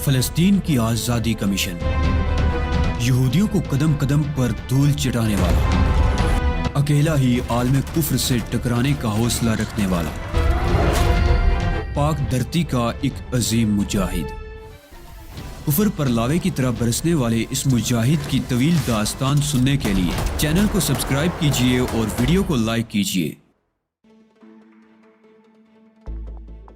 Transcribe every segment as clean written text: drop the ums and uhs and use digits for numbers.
فلسطین کی آزادی کا مشن، یہودیوں کو قدم قدم پر دھول چٹانے والا، اکیلا ہی عالم کفر سے ٹکرانے کا حوصلہ رکھنے والا، پاک دھرتی کا ایک عظیم مجاہد، کفر پر لاوے کی طرح برسنے والے اس مجاہد کی طویل داستان سننے کے لیے چینل کو سبسکرائب کیجئے اور ویڈیو کو لائک کیجئے۔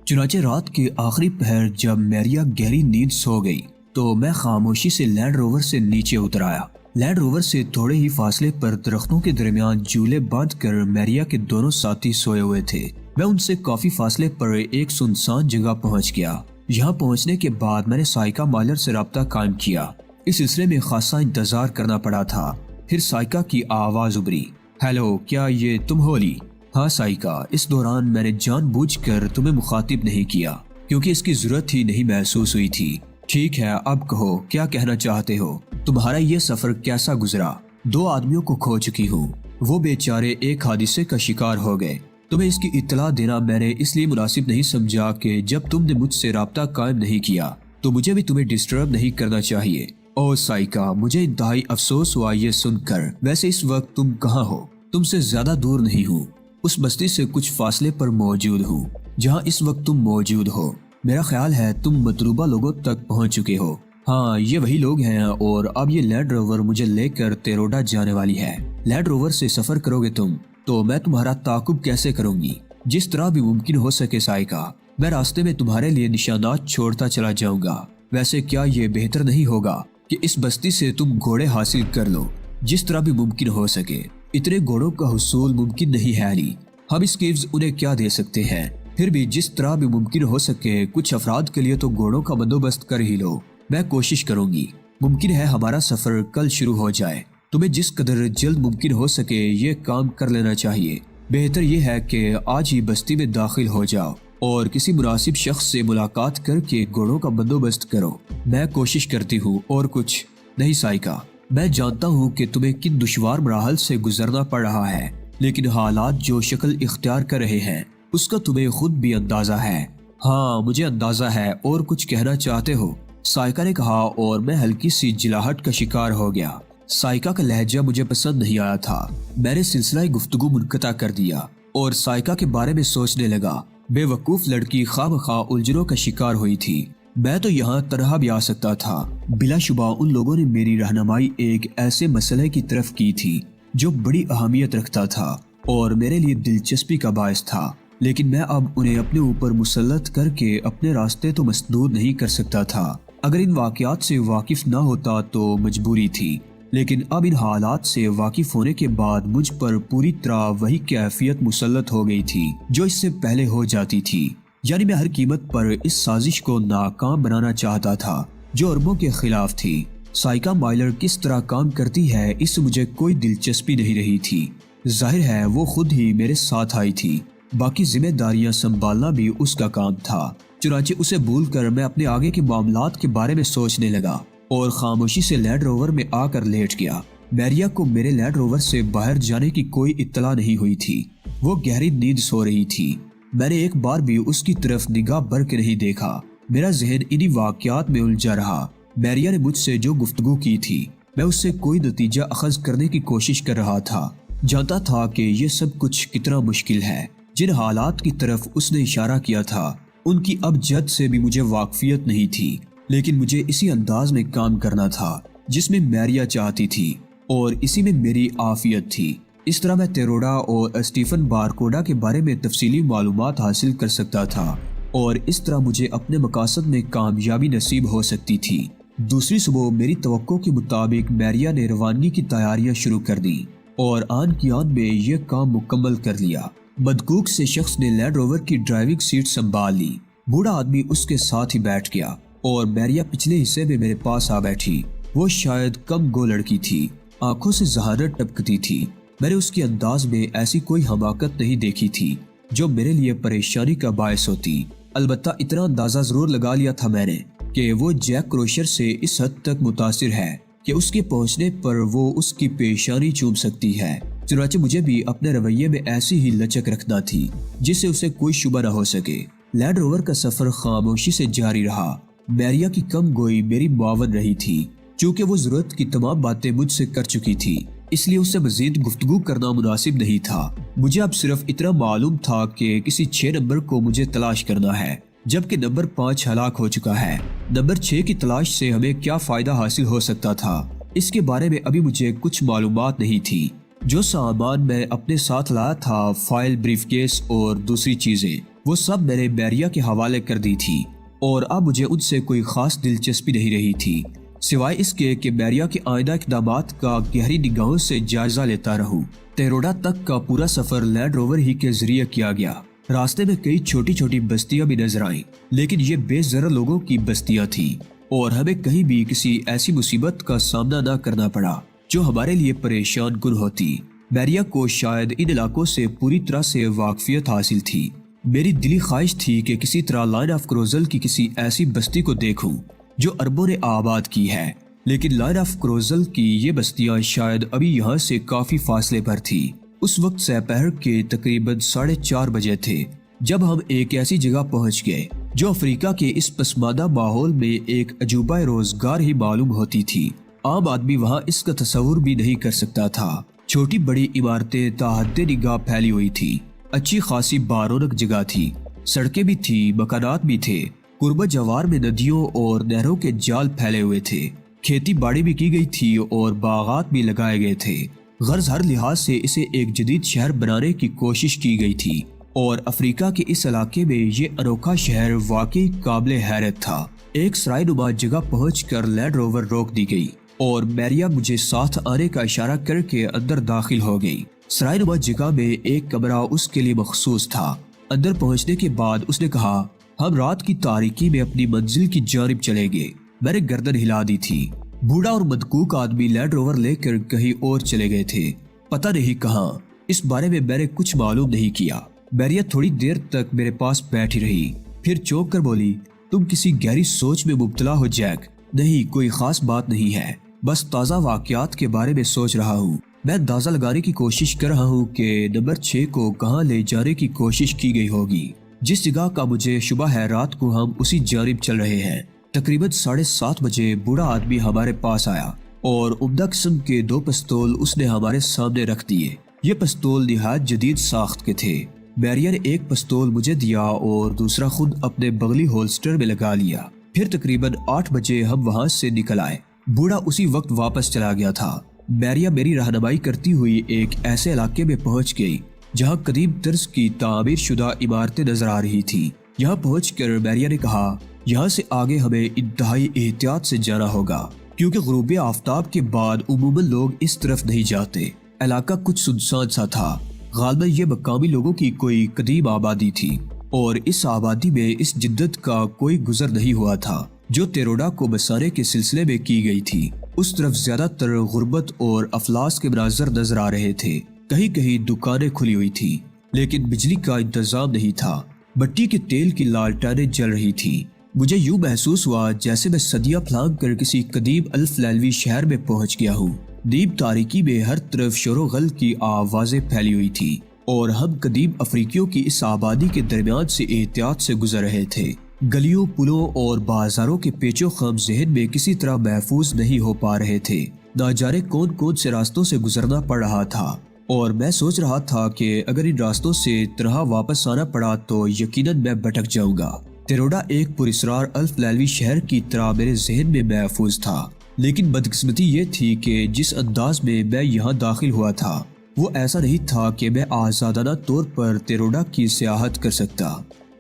چنانچہ رات کے آخری پہر جب میریا گہری نیند سو گئی تو میں خاموشی سے لینڈ روور سے نیچے اتر آیا۔ لینڈ روور سے تھوڑے ہی فاصلے پر درختوں کے درمیان جھولے باندھ کر میریا کے دونوں ساتھی سوئے ہوئے تھے۔ میں ان سے کافی فاصلے پر ایک سنسان جگہ پہنچ گیا۔ یہاں پہنچنے کے بعد میں نے سائیکہ مائلر سے رابطہ قائم کیا۔ اس سلسلے میں خاصا انتظار کرنا پڑا تھا۔ پھر سائیکہ کی آواز ابھری، ہیلو، کیا یہ تم ہولی؟ ہاں سائیکہ، اس دوران میں نے جان بوجھ کر تمہیں مخاطب نہیں کیا کیونکہ اس کی ضرورت ہی نہیں محسوس ہوئی تھی۔ ٹھیک ہے، اب کہو کیا کہنا چاہتے ہو؟ تمہارا یہ سفر کیسا گزرا؟ 2 آدمیوں کو کھو چکی ہوں، وہ بیچارے ایک حادثے کا شکار ہو گئے۔ تمہیں اس کی اطلاع دینا میں نے اس لیے مناسب نہیں سمجھا کہ جب تم نے مجھ سے رابطہ قائم نہیں کیا تو مجھے بھی تمہیں ڈسٹرب نہیں کرنا چاہیے۔ او سائیکہ، مجھے انتہائی افسوس ہوا یہ سن کر۔ ویسے اس وقت تم کہاں ہو؟ تم سے زیادہ دور نہیں ہوں، اس بستی سے کچھ فاصلے پر موجود ہوں جہاں اس وقت تم موجود ہو۔ میرا خیال ہے تم مطلوبہ لوگوں تک پہنچ چکے ہو۔ ہاں، یہ وہی لوگ ہیں اور اب یہ لینڈ روور مجھے لے کر تیروڈا جانے والی ہے۔ لینڈ روور سے سفر کرو گے تم تو میں تمہارا تعاقب کیسے کروں گی؟ جس طرح بھی ممکن ہو سکے سائیکہ، میں راستے میں تمہارے لیے نشانات چھوڑتا چلا جاؤں گا۔ ویسے کیا یہ بہتر نہیں ہوگا کہ اس بستی سے تم گھوڑے حاصل کر لو جس طرح بھی ممکن ہو سکے؟ اتنے گھوڑوں کا حصول ممکن نہیں ہے علی، ہم اس کیوز انہیں کیا دے سکتے ہیں؟ پھر بھی جس طرح بھی ممکن ہو سکے کچھ افراد کے لیے تو گھوڑوں کا بندوبست کر ہی لو۔ میں کوشش کروں گی۔ ممکن ہے ہمارا سفر کل شروع ہو جائے۔ تمہیں جس قدر جلد ممکن ہو سکے یہ کام کر لینا چاہیے۔ بہتر یہ ہے کہ آج ہی بستی میں داخل ہو جاؤ اور کسی مناسب شخص سے ملاقات کر کے گھوڑوں کا بندوبست کرو۔ میں کوشش کرتی ہوں اور کچھ نہیں سائیکہ، میں جانتا ہوں کہ تمہیں کن دشوار مراحل سے گزرنا پڑ رہا ہے، لیکن حالات جو شکل اختیار کر رہے ہیں اس کا تمہیں خود بھی اندازہ ہے۔ ہاں مجھے اندازہ ہے، اور کچھ کہنا چاہتے ہو؟ سائیکہ نے کہا اور میں ہلکی سی جلاہٹ کا شکار ہو گیا۔ سائیکہ کا لہجہ مجھے پسند نہیں آیا تھا۔ میں نے سلسلہ گفتگو منقطع کر دیا اور سائیکہ کے بارے میں سوچنے لگا۔ بے وقوف لڑکی خواہ الجھنوں کا شکار ہوئی تھی۔ میں تو یہاں تنہا بھی آ سکتا تھا۔ بلا شبہ ان لوگوں نے میری رہنمائی ایک ایسے مسئلے کی طرف کی تھی جو بڑی اہمیت رکھتا تھا اور میرے لیے دلچسپی کا باعث تھا، لیکن میں اب انہیں اپنے اوپر مسلط کر کے اپنے راستے تو مسدود نہیں کر سکتا تھا۔ اگر ان واقعات سے واقف نہ ہوتا تو مجبوری تھی، لیکن اب ان حالات سے واقف ہونے کے بعد مجھ پر پوری طرح وہی کیفیت مسلط ہو گئی تھی جو اس سے پہلے ہو جاتی تھی، یعنی میں ہر قیمت پر اس سازش کو ناکام بنانا چاہتا تھا جو اربوں کے خلاف تھی۔ سائیکہ مائلر کس طرح کام کرتی ہے اس سے مجھے کوئی دلچسپی نہیں رہی تھی۔ ظاہر ہے وہ خود ہی میرے ساتھ آئی تھی، باقی ذمہ داریاں سنبھالنا بھی اس کا کام تھا۔ چنانچہ اسے بھول کر میں اپنے آگے کے معاملات کے بارے میں سوچنے لگا اور خاموشی سے لینڈ روور میں آ کر لیٹ گیا۔ میریا کو میرے لینڈ روور سے باہر جانے کی کوئی اطلاع نہیں ہوئی تھی، وہ گہری نیند سو رہی تھی۔ میں نے ایک بار بھی اس کی طرف نگاہ بھر کے نہیں دیکھا۔ میرا ذہن انہی واقعات میں الجھا رہا۔ میریا نے مجھ سے جو گفتگو کی تھی میں اس سے کوئی نتیجہ اخذ کرنے کی کوشش کر رہا تھا۔ جانتا تھا کہ یہ سب کچھ کتنا مشکل ہے۔ جن حالات کی طرف اس نے اشارہ کیا تھا ان کی اب جد سے بھی مجھے واقفیت نہیں تھی، لیکن مجھے اسی انداز میں کام کرنا تھا جس میں میریا چاہتی تھی اور اسی میں میری عافیت تھی۔ اس طرح میں تیروڈا اور اسٹیفن بارکوڈا کے بارے میں تفصیلی معلومات حاصل کر سکتا تھا اور اس طرح مجھے اپنے مقاصد میں کامیابی نصیب ہو سکتی تھی۔ دوسری صبح میری توقع کے مطابق میریا نے روانگی کی تیاریاں شروع کر دی اور آن کی آن میں یہ کام مکمل کر لیا۔ بدکوک سے شخص نے لینڈ روور کی ڈرائیونگ سیٹ سنبھال لی۔ بوڑھا آدمی اس کے ساتھ ہی بیٹھ گیا اور میریا پچھلے حصے میں میرے پاس آ بیٹھی۔ وہ شاید کم گو لڑکی تھی، آنکھوں سے ذہانت ٹپکتی تھی۔ میں نے اس کے انداز میں ایسی کوئی حماقت نہیں دیکھی تھی جو میرے لیے پریشانی کا باعث ہوتی۔ البتہ اتنا اندازہ ضرور لگا لیا تھا میں نے کہ وہ جیک کروشر سے اس حد تک متاثر ہے کہ اس کے پہنچنے پر وہ اس کی پیشانی چوم سکتی ہے۔ چنانچہ مجھے بھی اپنے رویے میں ایسی ہی لچک رکھنا تھی جس سے اسے کوئی شبہ نہ ہو سکے۔ لینڈ روور کا سفر خاموشی سے جاری رہا میریا کی کم گوئی میری معاون رہی تھی، چونکہ وہ ضرورت کی تمام باتیں مجھ سے کر چکی تھی، اس لیے اس سے مزید گفتگو کرنا مناسب نہیں تھا۔ مجھے اب صرف اتنا معلوم تھا کہ کسی 6 نمبر کو مجھے تلاش کرنا ہے، جبکہ نمبر 5 ہلاک ہو چکا ہے۔ نمبر 6 کی تلاش سے ہمیں کیا فائدہ حاصل ہو سکتا تھا، اس کے بارے میں ابھی مجھے کچھ معلومات نہیں تھی۔ جو سامان میں اپنے ساتھ لایا تھا، فائل، بریف کیس اور دوسری چیزیں، وہ سب میں نے میریا کے حوالے کر دی تھی، اور اب مجھے ان سے کوئی خاص دلچسپی نہیں رہی تھی، سوائے اس کے کہ میریا کے آئندہ اقدامات کا گہری نگاہوں سے جائزہ لیتا رہوں۔ تیروڈا تک کا پورا سفر لینڈ روور ہی کے ذریعے کیا گیا۔ راستے میں کئی چھوٹی چھوٹی بستیاں بھی نظر آئیں، لیکن یہ بے زر لوگوں کی بستیاں تھیں، اور ہمیں کہیں بھی کسی ایسی مصیبت کا سامنا نہ کرنا پڑا جو ہمارے لیے پریشان کن ہوتی۔ میریا کو شاید ان علاقوں سے پوری طرح سے واقفیت حاصل تھی۔ میری دلی خواہش تھی کہ کسی طرح لائن آف کروزل کی کسی ایسی بستی کو دیکھوں جو اربوں نے آباد کی ہے، لیکن لائن آف کروزل کی یہ بستیاں شاید ابھی یہاں سے کافی فاصلے پر تھی۔ اس وقت سپہر کے تقریباً 4:30 بجے تھے جب ہم ایک ایسی جگہ پہنچ گئے جو افریقہ کے اس پسماندہ ماحول میں ایک عجوبہ روزگار ہی معلوم ہوتی تھی۔ عام آدمی وہاں اس کا تصور بھی نہیں کر سکتا تھا۔ چھوٹی بڑی عمارتیں تا حد نگاہ پھیلی ہوئی تھی، اچھی خاصی بارونق جگہ تھی، سڑکیں بھی تھی، مکانات بھی تھے، قرب جوار میں ندیوں اور نہروں کے جال پھیلے ہوئے تھے، کھیتی باڑی بھی کی گئی تھی اور باغات بھی لگائے گئے تھے۔ غرض ہر لحاظ سے اسے ایک جدید شہر بنانے کی کوشش کی گئی تھی، اور افریقہ کے اس علاقے میں یہ انوکھا شہر واقعی قابل حیرت تھا۔ ایک سرائے نما جگہ پہنچ کر لینڈ روور روک دی گئی اور میریا مجھے ساتھ آنے کا اشارہ کر کے اندر داخل ہو گئی۔ سرائے نما جگہ میں ایک کمرہ اس کے لیے مخصوص تھا۔ اندر پہنچنے کے بعد اس نے کہا، ہم رات کی تاریکی میں اپنی منزل کی جانب چلیں گے۔ میں نے گردن ہلا دی تھی۔ بوڑھا اور مدکوک آدمی لینڈ روور لے کر کہیں اور چلے گئے تھے، پتہ نہیں کہاں۔ اس بارے میں نے کچھ معلوم نہیں کیا۔ میریا تھوڑی دیر تک میرے پاس بیٹھی رہی، پھر چونک کر بولی، تم کسی گہری سوچ میں مبتلا ہو جیک؟ نہیں، کوئی خاص بات نہیں ہے، بس تازہ واقعات کے بارے میں سوچ رہا ہوں۔ میں اندازہ لگانے کی کوشش کر رہا ہوں کہ نمبر 6 کو کہاں لے جانے کی کوشش کی گئی ہوگی۔ جس جگہ کا مجھے شبہ ہے، رات کو ہم اسی جانب چل رہے ہیں۔ تقریباً 7:30 بجے بوڑھا آدمی ہمارے پاس آیا اور عمدہ قسم کے 2 پستول اس نے ہمارے سامنے رکھ دیے۔ یہ پستول نہایت جدید ساخت کے تھے۔ میریا نے ایک پستول مجھے دیا اور دوسرا خود اپنے بغلی ہولسٹر میں لگا لیا۔ پھر تقریباً 8 بجے ہم وہاں سے نکل آئے۔ بوڑھا اسی وقت واپس چلا گیا تھا۔ میریا میری رہنمائی کرتی ہوئی ایک ایسے علاقے میں پہنچ گئی جہاں قدیم طرز کی تعمیر شدہ عمارتیں نظر آ رہی تھی۔ یہاں پہنچ کر میریا نے کہا، یہاں سے آگے ہمیں انتہائی احتیاط سے جانا ہوگا، کیونکہ غروب آفتاب کے بعد عموماً لوگ اس طرف نہیں جاتے۔ علاقہ کچھ سنسان سا تھا، غالباً یہ مقامی لوگوں کی کوئی قدیم آبادی تھی، اور اس آبادی میں اس جدت کا کوئی گزر نہیں ہوا تھا جو تیروڈا کو بسانے کے سلسلے میں کی گئی تھی۔ اس طرف زیادہ تر غربت اور افلاس کے مناظر نظر آ رہے تھے۔ کہیں کہیں دکانیں کھلی ہوئی تھی، لیکن بجلی کا انتظام نہیں تھا۔ مٹی کے تیل کی لالٹینیں جل رہی تھی۔ مجھے یوں محسوس ہوا جیسے میں صدیاں پھلانگ کر کسی قدیم الف لیلوی شہر میں پہنچ گیا ہوں۔ نیم تاریکی میں ہر طرف شور و غل کی آوازیں پھیلی ہوئی تھی، اور ہم قدیم افریقیوں کی اس آبادی کے درمیان سے احتیاط سے گزر رہے تھے۔ گلیوں، پلوں اور بازاروں کے پیچ و خم ذہن میں کسی طرح محفوظ نہیں ہو پا رہے تھے۔ نہ جانے کون کون سے راستوں سے گزرنا پڑ رہا تھا، اور میں سوچ رہا تھا کہ اگر ان راستوں سے تنہا واپس آنا پڑا تو یقیناً میں بھٹک جاؤں گا۔ تیروڈا ایک پراسرار الف لیلوی شہر کی طرح میرے ذہن میں محفوظ تھا، لیکن بدقسمتی یہ تھی کہ جس انداز میں یہاں داخل ہوا تھا وہ ایسا نہیں تھا کہ میں آزادانہ طور پر تیروڈا کی سیاحت کر سکتا،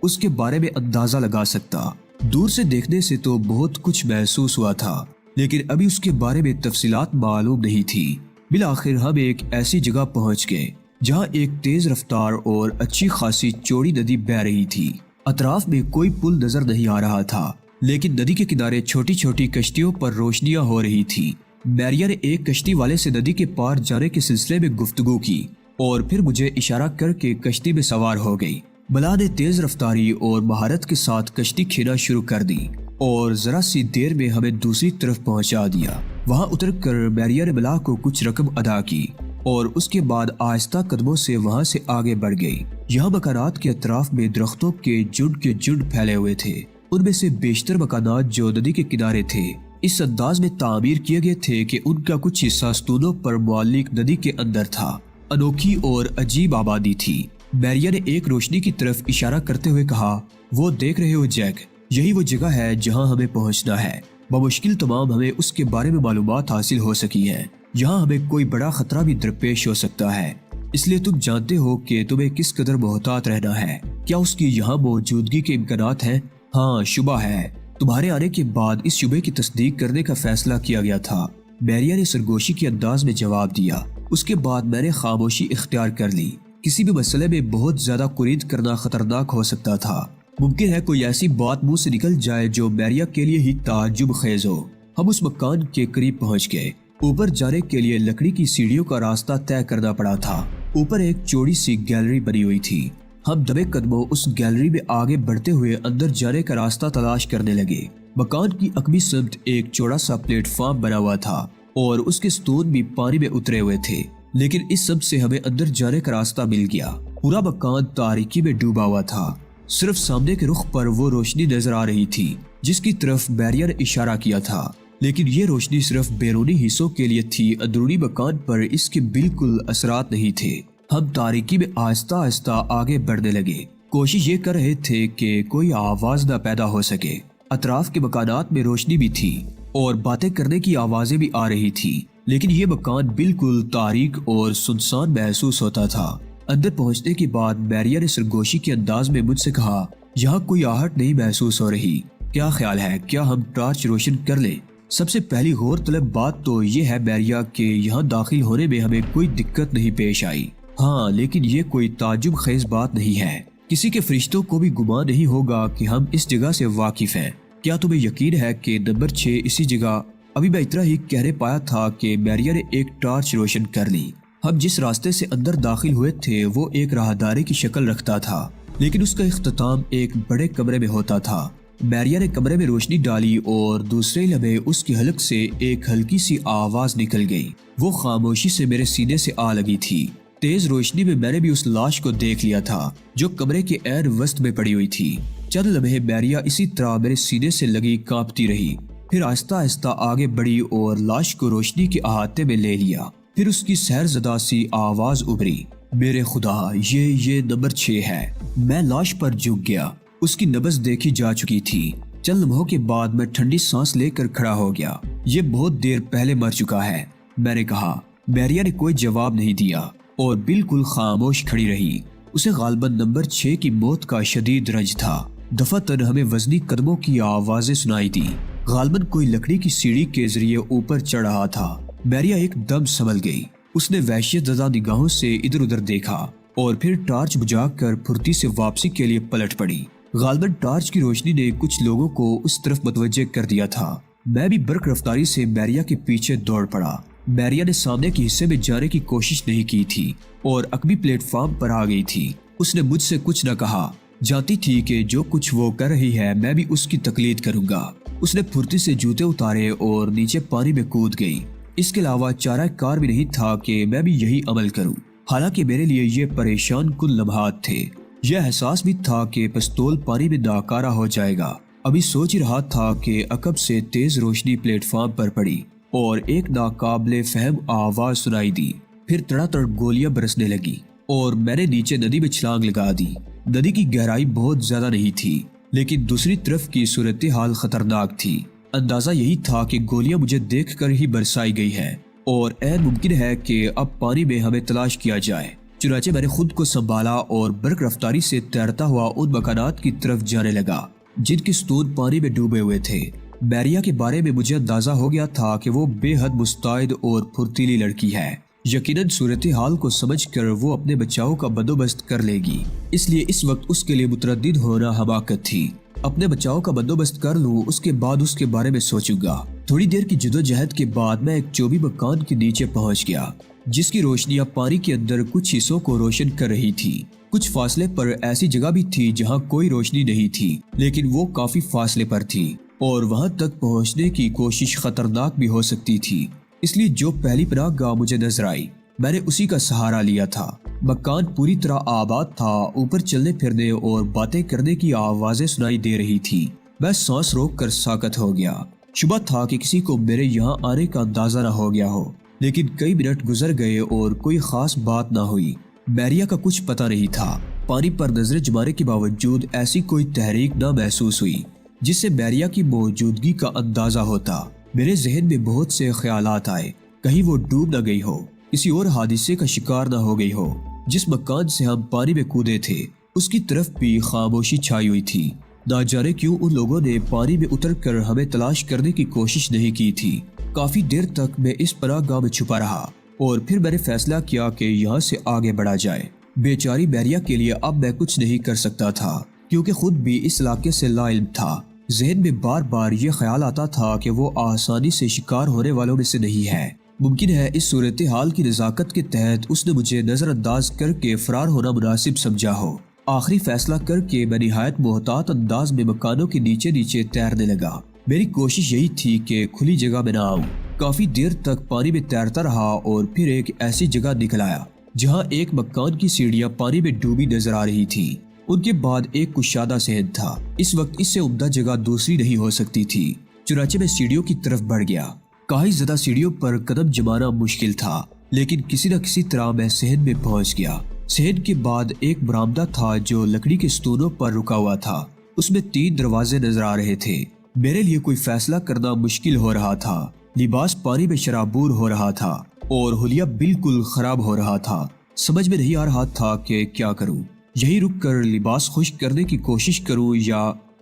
اس کے بارے میں اندازہ لگا سکتا۔ دور سے دیکھنے سے تو بہت کچھ محسوس ہوا تھا، لیکن ابھی اس کے بارے میں تفصیلات معلوم نہیں تھی۔ بالآخر ہم ایک ایسی جگہ پہنچ گئے جہاں ایک تیز رفتار اور اچھی خاصی چوڑی ندی بہہ رہی تھی۔ اطراف میں کوئی پل نظر نہیں آ رہا تھا، لیکن ندی کے کنارے چھوٹی چھوٹی کشتیوں پر روشنیاں ہو رہی تھی۔ میریا نے ایک کشتی والے سے ندی کے پار جانے کے سلسلے میں گفتگو کی، اور پھر مجھے اشارہ کر کے کشتی میں سوار ہو گئی۔ بلا نے تیز رفتاری اور مہارت کے ساتھ کشتی کھینا شروع کر دی، اور ذرا سی دیر میں ہمیں دوسری طرف پہنچا دیا۔ وہاں اتر کر میریا نے بلا کو کچھ رقم ادا کی، اور اس کے بعد آہستہ قدموں سے وہاں سے آگے بڑھ گئی۔ یہاں مکانات کے اطراف میں درختوں کے جھنڈ پھیلے ہوئے تھے۔ ان میں سے بیشتر مکانات جو ندی کے کنارے تھے اس انداز میں تعمیر کیے گئے تھے کہ ان کا کچھ حصہ ستونوں پر معلق ندی کے اندر تھا۔ انوکھی اور عجیب آبادی تھی۔ میریا نے ایک روشنی کی طرف اشارہ کرتے ہوئے کہا، وہ دیکھ رہے ہو جیک، یہی وہ جگہ ہے جہاں ہمیں پہنچنا ہے۔ بمشکل تمام ہمیں اس کے بارے میں معلومات حاصل ہو سکی ہیں۔ یہاں ہمیں کوئی بڑا خطرہ بھی درپیش ہو سکتا ہے، اس لیے تم جانتے ہو کہ تمہیں کس قدر محتاط رہنا ہے۔ کیا اس کی یہاں موجودگی کے امکانات ہیں؟ ہاں، شبہ ہے۔ تمہارے آنے کے بعد اس شبے کی تصدیق کرنے کا فیصلہ کیا گیا تھا، میریا نے سرگوشی کے انداز میں جواب دیا۔ اس کے بعد میں نے خاموشی اختیار کر لی۔ کسی بھی مسئلے میں بہت زیادہ قرید کرنا خطرناک ہو سکتا تھا۔ ممکن ہے کوئی ایسی بات منہ سے نکل جائے جو میریا کے لیے ہی تعجب خیز ہو۔ ہم اس مکان کے قریب پہنچ گئے۔ اوپر جانے کے لیے لکڑی کی سیڑھیوں کا راستہ طے کرنا پڑا تھا۔ اوپر ایک چوڑی سی گیلری بنی ہوئی تھی۔ ہم دبے قدموں اس گیلری میں آگے بڑھتے ہوئے اندر جانے کا راستہ تلاش کرنے لگے۔ مکان کی عقبی سمت ایک چوڑا سا پلیٹ فارم بنا ہوا تھا اور اس کے ستون بھی پانی میں اترے ہوئے تھے، لیکن اس سب سے ہمیں اندر جانے کا راستہ مل گیا۔ پورا مکان تاریکی میں ڈوبا ہوا تھا۔ صرف سامنے کے رخ پر وہ روشنی نظر آ رہی تھی جس کی طرف میریا نے اشارہ کیا تھا، لیکن یہ روشنی صرف بیرونی حصوں کے لیے تھی، اندرونی مکان پر اس کے بالکل اثرات نہیں تھے۔ ہم تاریکی میں آہستہ آہستہ آگے بڑھنے لگے، کوشش یہ کر رہے تھے کہ کوئی آواز نہ پیدا ہو سکے۔ اطراف کے مکانات میں روشنی بھی تھی اور باتیں کرنے کی آوازیں بھی آ رہی تھی، لیکن یہ مکان بالکل تاریک اور سنسان محسوس ہوتا تھا۔ اندر پہنچنے کے بعد میریا نے سرگوشی کے انداز میں مجھ سے کہا، یہاں کوئی آہٹ نہیں محسوس ہو رہی، کیا خیال ہے، کیا ہم ٹارچ روشن کر لیں؟ سب سے پہلی غور طلب بات تو یہ ہے میریا کہ یہاں داخل ہونے میں ہمیں کوئی دقت نہیں پیش آئی۔ ہاں، لیکن یہ کوئی تعجب خیز بات نہیں ہے۔ کسی کے فرشتوں کو بھی گمان نہیں ہوگا کہ ہم اس جگہ سے واقف ہیں۔ کیا تمہیں یقین ہے کہ نمبر 6 اسی جگہ؟ ابھی میں اتنا ہی کہنے پایا تھا کہ میریا نے ایک ٹارچ روشن کر لی۔ ہم جس راستے سے اندر داخل ہوئے تھے وہ ایک راہداری کی شکل رکھتا تھا، لیکن اس کا اختتام ایک بڑے کمرے میں ہوتا تھا۔ میریا نے کمرے میں روشنی ڈالی اور دوسرے لمحے اس کی حلق سے ایک ہلکی سی آواز نکل گئی۔ وہ خاموشی سے میرے سینے سے آ لگی تھی۔ تیز روشنی میں نے بھی اس لاش کو دیکھ لیا تھا جو کمرے کے عین وسط میں پڑی ہوئی تھی۔ چند لمحے میریا اسی طرح میرے سینے سے لگی کانپتی رہی، پھر آہستہ آہستہ آگے بڑھی اور لاش کو روشنی کے احاطے میں لے لیا۔ پھر اس کی سحر زدہ سی آواز ابھری، میرے خدا، یہ نمبر 6 ہے۔ میں لاش پر جھک گیا۔ اس کی نبض دیکھی جا چکی تھی۔ چند لمحوں کے بعد میں ٹھنڈی سانس لے کر کھڑا ہو گیا۔ یہ بہت دیر پہلے مر چکا ہے، میں نے کہا۔ میریا نے کوئی جواب نہیں دیا اور بالکل خاموش کھڑی رہی۔ اسے غالباً نمبر 6 کی موت کا شدید رنج تھا۔ دفعتاً ہمیں وزنی قدموں کی آوازیں سنائی دی۔ غالباً کوئی لکڑی کی سیڑھی کے ذریعے اوپر چڑھ رہا تھا۔ میریا ایک دم سنبھل گئی۔ اس نے وحشت زدہ نگاہوں سے ادھر ادھر دیکھا اور پھر ٹارچ بجھا کر پھرتی سے واپسی کے لیے پلٹ پڑی۔ غالباً ٹارچ کی روشنی نے کچھ لوگوں کو اس طرف متوجہ کر دیا تھا۔ میں بھی برق رفتاری سے میریا کے پیچھے دوڑ پڑا۔ میریا نے سامنے کے حصے میں جانے کی کوشش نہیں کی تھی اور عقبی پلیٹ فارم پر آ گئی تھی۔ اس نے مجھ سے کچھ نہ کہا، جانتی تھی کہ جو کچھ وہ کر رہی ہے میں بھی اس کی تقلید کروں گا۔ اس نے پھرتی سے جوتے اتارے اور نیچے پانی میں کود گئی۔ اس کے علاوہ چارہ کار بھی نہیں تھا کہ میں بھی یہی عمل کروں، حالانکہ میرے لیے یہ پریشان کن لمحات تھے۔ یہ احساس بھی تھا کہ پستول پانی میں ناکارہ ہو جائے گا۔ ابھی سوچ ہی رہا تھا کہ عقب سے تیز روشنی پلیٹ فارم پر پڑی اور ایک ناقابل فہم آواز سنائی دی۔ پھر تڑا تڑ گولیاں برسنے لگی اور میں نے نیچے ندی میں چھلانگ لگا دی۔ ندی کی گہرائی بہت زیادہ نہیں تھی، لیکن دوسری طرف کی صورتحال خطرناک تھی۔ اندازہ یہی تھا کہ گولیاں مجھے دیکھ کر ہی برسائی گئی ہے اور عین ممکن ہے کہ اب پانی میں ہمیں تلاش کیا جائے۔ چنانچہ میں نے خود کو سنبھالا اور برق رفتاری سے تیرتا ہوا ان مکانات کی طرف جانے لگا جن کے ستون پانی میں ڈوبے ہوئے تھے۔ میریا کے بارے میں مجھے اندازہ ہو گیا تھا کہ وہ بے حد مستعد اور پھرتیلی لڑکی ہے۔ یقیناً صورتحال کو سمجھ کر وہ اپنے بچاؤ کا بندوبست کر لے گی، اس لیے اس وقت اس کے لیے متردد ہونا حماقت تھی۔ اپنے بچاؤ کا بندوبست کر لوں، اس کے بعد اس کے بارے میں سوچوں گا۔ تھوڑی دیر کی جدوجہد کے بعد میں ایک چوبی مکان کے نیچے پہنچ گیا جس کی روشنیاں پانی کے اندر کچھ حصوں کو روشن کر رہی تھی۔ کچھ فاصلے پر ایسی جگہ بھی تھی جہاں کوئی روشنی نہیں تھی، لیکن وہ کافی فاصلے پر تھی اور وہاں تک پہنچنے کی کوشش خطرناک بھی ہو سکتی تھی۔ اس لیے جو پہلی پناہ گاہ مجھے نظر آئی میں نے اسی کا سہارا لیا تھا۔ مکان پوری طرح آباد تھا، اوپر چلنے پھرنے اور باتیں کرنے کی آوازیں سنائی دے رہی تھی۔ میں سانس روک کر ساکت ہو گیا۔ شبہ تھا کہ کسی کو میرے یہاں آنے کا اندازہ نہ ہو گیا ہو، لیکن کئی منٹ گزر گئے اور کوئی خاص بات نہ ہوئی۔ میریا کا کچھ پتہ نہیں تھا۔ پانی پر نظر جمانے کے باوجود ایسی کوئی تحریک نہ محسوس ہوئی جس سے میریا کی موجودگی کا اندازہ ہوتا۔ میرے ذہن میں بہت سے خیالات آئے، کہیں وہ ڈوب نہ گئی ہو، کسی اور حادثے کا شکار نہ ہو گئی ہو۔ جس مکان سے ہم پانی میں کودے تھے اس کی طرف بھی خاموشی چھائی ہوئی تھی۔ نہ جانے کیوں ان لوگوں نے پانی میں اتر کر ہمیں تلاش کرنے کی کوشش نہیں کی تھی۔ کافی دیر تک میں اس پناہ گاہ میں چھپا رہا اور پھر میں نے فیصلہ کیا کہ یہاں سے آگے بڑھا جائے۔ بیچاری میریا کے لیے اب میں کچھ نہیں کر سکتا تھا کیونکہ خود بھی اس علاقے سے لا علم تھا۔ ذہن میں بار بار یہ خیال آتا تھا کہ وہ آسانی سے شکار ہونے والوں میں سے نہیں ہے۔ ممکن ہے اس صورتحال کی نزاکت کے تحت اس نے مجھے نظر انداز کر کے فرار ہونا مناسب سمجھا ہو۔ آخری فیصلہ کر کے میں نہایت محتاط انداز میں مکانوں کے نیچے نیچے تیرنے لگا۔ میری کوشش یہی تھی کہ کھلی جگہ میں نہ آؤں۔ کافی دیر تک پانی میں تیرتا رہا اور پھر ایک ایسی جگہ نکل آیا جہاں ایک مکان کی سیڑھیاں پانی میں ڈوبی نظر آ رہی تھی۔ ان کے بعد ایک کشادہ صحن تھا۔ اس وقت اس سے عمدہ جگہ دوسری نہیں ہو سکتی تھی۔ چنانچہ میں سیڑھیوں کی طرف بڑھ گیا۔ کاہی زدہ سیڑھیوں پر قدم جمانا مشکل تھا، لیکن کسی نہ کسی طرح میں صحن میں پہنچ گیا۔ صحن کے بعد ایک برآمدہ تھا جو لکڑی کے ستونوں پر رکا ہوا تھا۔ اس میں 3 دروازے نظر آ رہے تھے۔ میرے لیے کوئی فیصلہ کرنا مشکل ہو رہا تھا۔ لباس پانی میں شرابور ہو رہا تھا اور حلیہ بالکل خراب ہو رہا تھا۔ سمجھ میں نہیں آ رہا تھا کہ کیا کروں، یہی رک کر لباس خشک کرنے کی کوشش کروں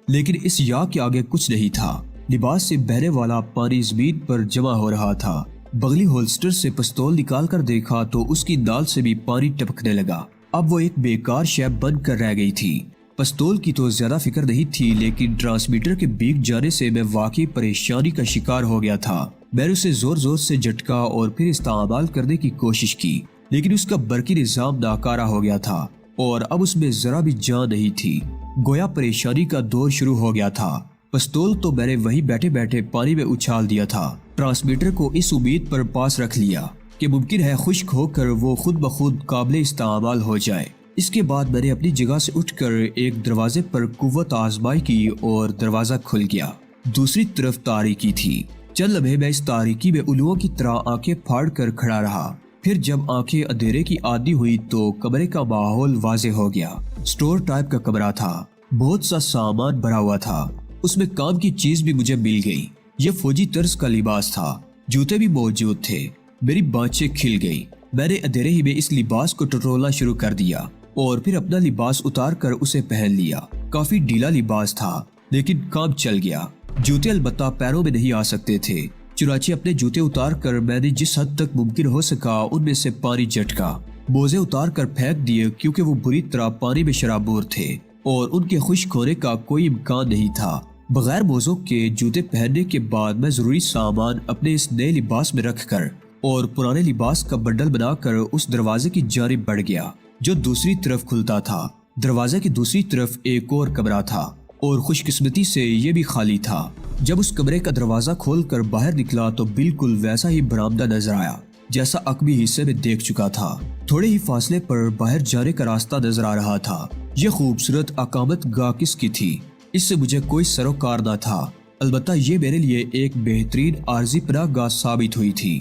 لیکن اس کے آگے کچھ نہیں تھا۔ لباس سے بہنے والا پانی زمین پر جمع ہو رہا تھا۔ بغلی ہولسٹر سے پستول نکال کر دیکھا تو اس کی نال سے بھی پانی ٹپکنے لگا۔ اب وہ ایک بیکار شے بن کر رہ گئی تھی۔ پستول کی تو زیادہ فکر نہیں تھی، لیکن ٹرانسمیٹر کے بیک جانے سے میں واقعی پریشانی کا شکار ہو گیا تھا۔ میں نے اسے زور زور سے جھٹکا اور پھر استعمال کرنے کی کوشش کی، لیکن اس کا برقی نظام ناکارہ ہو گیا تھا اور اب اس میں ذرا بھی جان نہیں تھی۔ گویا پریشانی کا دور شروع ہو گیا تھا۔ پستول تو میں نے وہیں بیٹھے بیٹھے پانی میں اچھال دیا تھا۔ ٹرانسمیٹر کو اس امید پر پاس رکھ لیا کہ ممکن ہے خشک ہو کر وہ خود بخود قابل استعمال ہو جائے۔ اس کے بعد میں نے اپنی جگہ سے اٹھ کر ایک دروازے پر قوت آزمائی کی اور دروازہ کھل گیا۔ دوسری طرف تاریکی تھی۔ چند لمحے میں اس تاریکی میں الوؤں کی طرح آنکھیں پھاڑ کر کھڑا رہا۔ پھر جب آنکھیں اندھیرے کی عادی ہوئی تو کمرے کا ماحول واضح ہو گیا۔ سٹور ٹائپ کا کمرہ تھا، بہت سا سامان بھرا ہوا تھا۔ اس میں کام کی چیز بھی مجھے مل گئی۔ یہ فوجی طرز کا لباس تھا، جوتے بھی موجود تھے۔ میری بانچیں کھل گئی۔ میں نے اندھیرے ہی میں اس لباس کو ٹٹولنا شروع کر دیا اور پھر اپنا لباس اتار کر اسے پہن لیا۔ کافی ڈھیلا لباس تھا لیکن کام چل گیا۔ جوتے البتہ پیروں میں نہیں آ سکتے تھے، چنانچہ اپنے جوتے اتار کر میں نے جس حد تک ممکن ہو سکا ان میں سے پانی جھٹکا۔ موزے اتار کر پھینک دیے کیونکہ وہ بری طرح پانی میں شرابور تھے اور ان کے خشک ہونے کا کوئی امکان نہیں تھا۔ بغیر موزوں کے جوتے پہننے کے بعد میں ضروری سامان اپنے اس نئے لباس میں رکھ کر اور پرانے لباس کا بنڈل بنا کر اس دروازے کی جانب بڑھ گیا جو دوسری طرف کھلتا تھا۔ دروازے کی دوسری طرف ایک اور کمرہ تھا اور خوش قسمتی سے یہ بھی خالی تھا۔ جب اس کمرے کا دروازہ کھول کر باہر نکلا تو بالکل ویسا ہی برآمدہ نظر آیا جیسا عقبی حصے میں دیکھ چکا تھا۔ تھوڑے ہی فاصلے پر باہر جانے کا راستہ نظر آ رہا تھا۔ یہ خوبصورت اقامت گاہ کس کی تھی؟ اس سے مجھے کوئی سروکار نہ تھا، البتہ یہ میرے لیے ایک بہترین عارضی پناہ گاہ ثابت ہوئی تھی۔